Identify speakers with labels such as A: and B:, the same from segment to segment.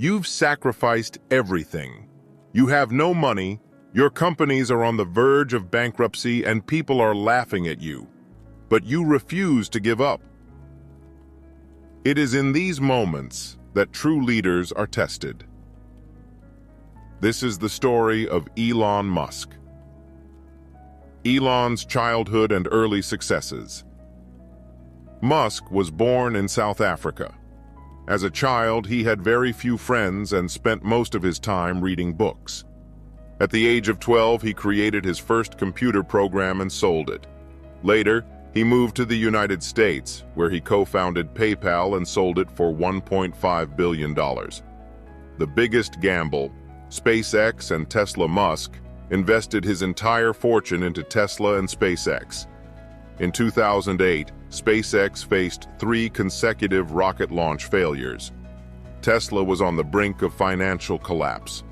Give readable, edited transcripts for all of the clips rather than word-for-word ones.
A: You've sacrificed everything. You have no money, your companies are on the verge of bankruptcy, and people are laughing at you. But you refuse to give up. It is in these moments that true leaders are tested. This is the story of Elon Musk. Elon's childhood and early successes. Musk was born in South Africa. As a child, he had very few friends and spent most of his time reading books. At the age of 12, he created his first computer program and sold it. Later, he moved to the United States, where he co-founded PayPal and sold it for $1.5 billion. The biggest gamble, SpaceX and Tesla. Musk invested his entire fortune into Tesla and SpaceX. In 2008, SpaceX faced 3 consecutive rocket launch failures. Tesla was on the brink of financial collapse.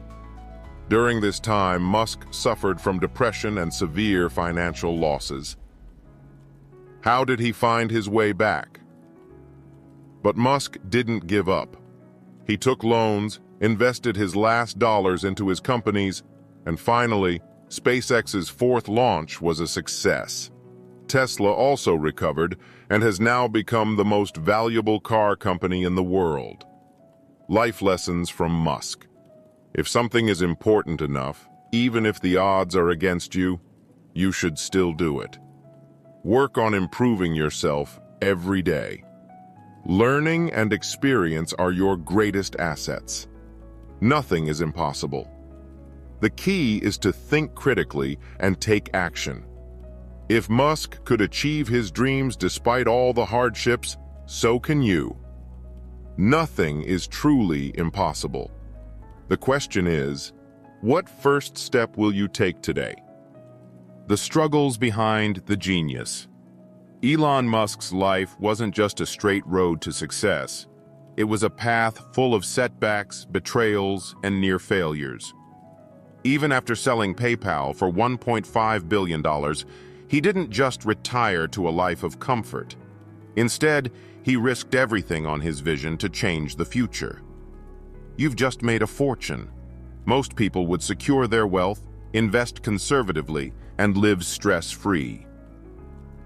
A: During this time, Musk suffered from depression and severe financial losses. How did he find his way back? But Musk didn't give up. He took loans, invested his last dollars into his companies, and finally, SpaceX's 4th launch was a success. Tesla also recovered and has now become the most valuable car company in the world. Life lessons from Musk. If something is important enough, even if the odds are against you, you should still do it. Work on improving yourself every day. Learning and experience are your greatest assets. Nothing is impossible. The key is to think critically and take action. If Musk could achieve his dreams despite all the hardships, so can you. Nothing is truly impossible. The question is, what first step will you take today? The struggles behind the genius. Elon Musk's life wasn't just a straight road to success. It was a path full of setbacks, betrayals, and near failures. Even after selling PayPal for $1.5 billion, he didn't just retire to a life of comfort. Instead, he risked everything on his vision to change the future. You've just made a fortune. Most people would secure their wealth, invest conservatively, and live stress-free.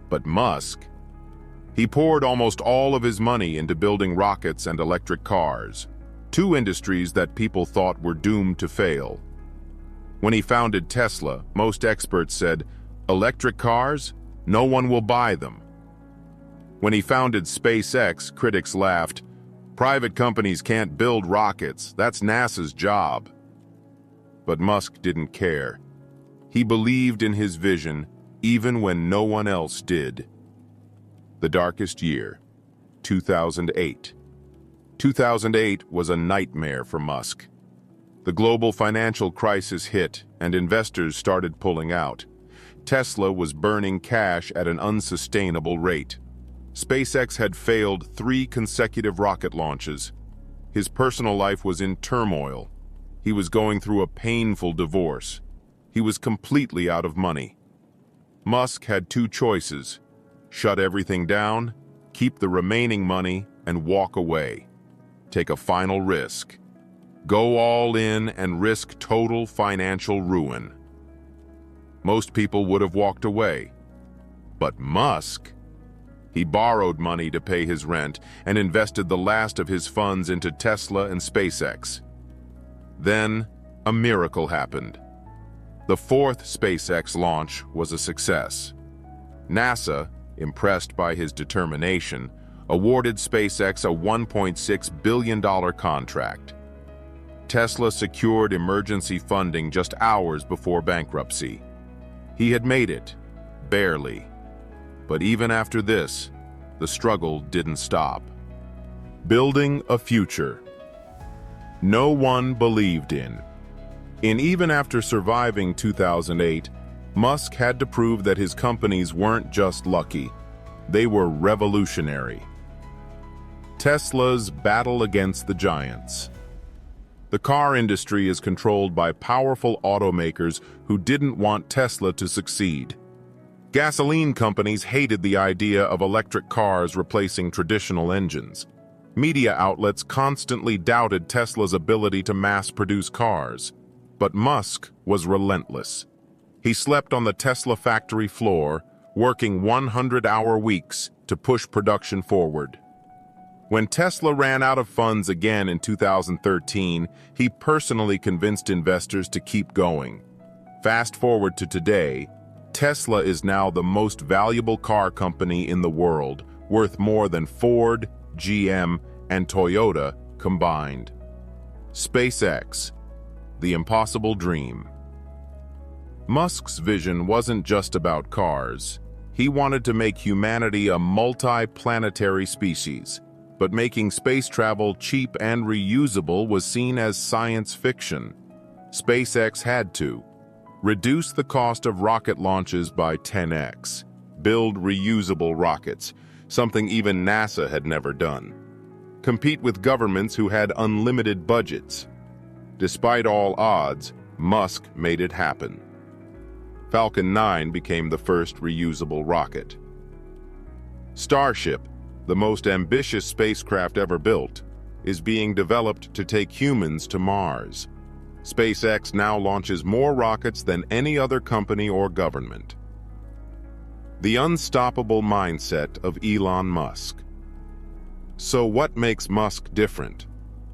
A: But Musk, he poured almost all of his money into building rockets and electric cars, 2 industries that people thought were doomed to fail. When he founded Tesla, most experts said, "Electric cars? No one will buy them." When he founded SpaceX, critics laughed, "Private companies can't build rockets, that's NASA's job." But Musk didn't care. He believed in his vision, even when no one else did. The darkest year, 2008. 2008 was a nightmare for Musk. The global financial crisis hit, and investors started pulling out. Tesla was burning cash at an unsustainable rate. SpaceX had failed 3 consecutive rocket launches. His personal life was in turmoil. He was going through a painful divorce. He was completely out of money. Musk had 2 choices: shut everything down, keep the remaining money, and walk away. Take a final risk. Go all in and risk total financial ruin. Most people would have walked away. But Musk, he borrowed money to pay his rent and invested the last of his funds into Tesla and SpaceX. Then, a miracle happened. The 4th SpaceX launch was a success. NASA, impressed by his determination, awarded SpaceX a $1.6 billion contract. Tesla secured emergency funding just hours before bankruptcy. He had made it, barely. But even after this, the struggle didn't stop. Building a future. No one believed in. Even after surviving 2008, Musk had to prove that his companies weren't just lucky, they were revolutionary. Tesla's battle against the giants. The car industry is controlled by powerful automakers who didn't want Tesla to succeed. Gasoline companies hated the idea of electric cars replacing traditional engines. Media outlets constantly doubted Tesla's ability to mass-produce cars, but Musk was relentless. He slept on the Tesla factory floor, working 100-hour weeks to push production forward. When Tesla ran out of funds again in 2013, he personally convinced investors to keep going. Fast forward to today, Tesla is now the most valuable car company in the world, worth more than Ford, GM, and Toyota combined. SpaceX, the impossible dream. Musk's vision wasn't just about cars. He wanted to make humanity a multi-planetary species, but making space travel cheap and reusable was seen as science fiction. SpaceX had to reduce the cost of rocket launches by 10x, build reusable rockets, something even NASA had never done, compete with governments who had unlimited budgets. Despite all odds, Musk made it happen. Falcon 9 became the first reusable rocket. Starship, the most ambitious spacecraft ever built, is being developed to take humans to Mars. SpaceX now launches more rockets than any other company or government. The unstoppable mindset of Elon Musk. So what makes Musk different?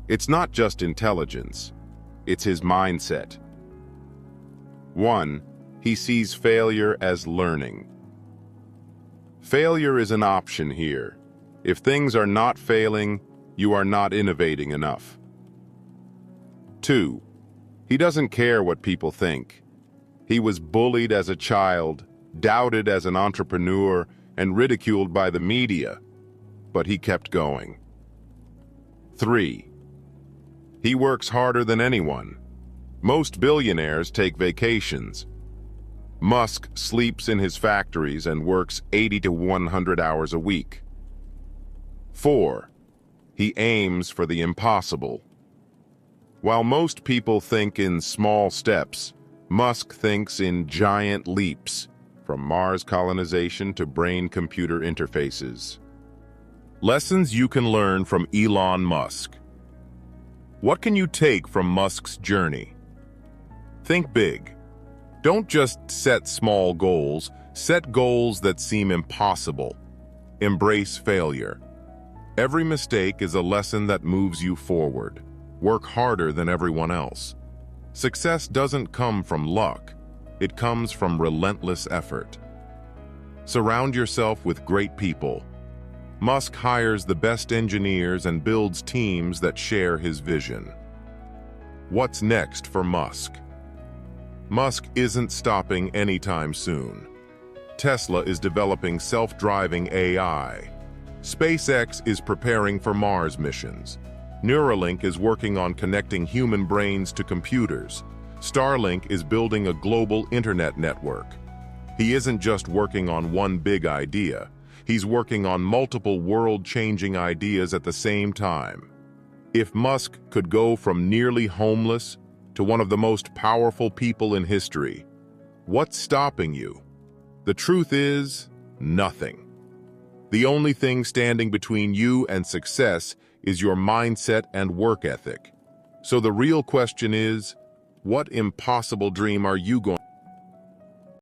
A: It's not just intelligence, it's his mindset. 1. He sees failure as learning. Failure is an option here. If things are not failing, you are not innovating enough. 2. He doesn't care what people think. He was bullied as a child, doubted as an entrepreneur, and ridiculed by the media, but he kept going. 3. He works harder than anyone. Most billionaires take vacations. Musk sleeps in his factories and works 80 to 100 hours a week. 4. He aims for the impossible. While most people think in small steps, Musk thinks in giant leaps, from Mars colonization to brain-computer interfaces. Lessons you can learn from Elon Musk. What can you take from Musk's journey? Think big. Don't just set small goals, set goals that seem impossible. Embrace failure. Every mistake is a lesson that moves you forward. Work harder than everyone else. Success doesn't come from luck. It comes from relentless effort. Surround yourself with great people. Musk hires the best engineers and builds teams that share his vision. What's next for Musk? Musk isn't stopping anytime soon. Tesla is developing self-driving AI. SpaceX is preparing for Mars missions. Neuralink is working on connecting human brains to computers. Starlink is building a global internet network. He isn't just working on one big idea. He's working on multiple world-changing ideas at the same time. If Musk could go from nearly homeless to one of the most powerful people in history, what's stopping you? The truth is, nothing. The only thing standing between you and success is your mindset and work ethic. So the real question is, what impossible dream are you going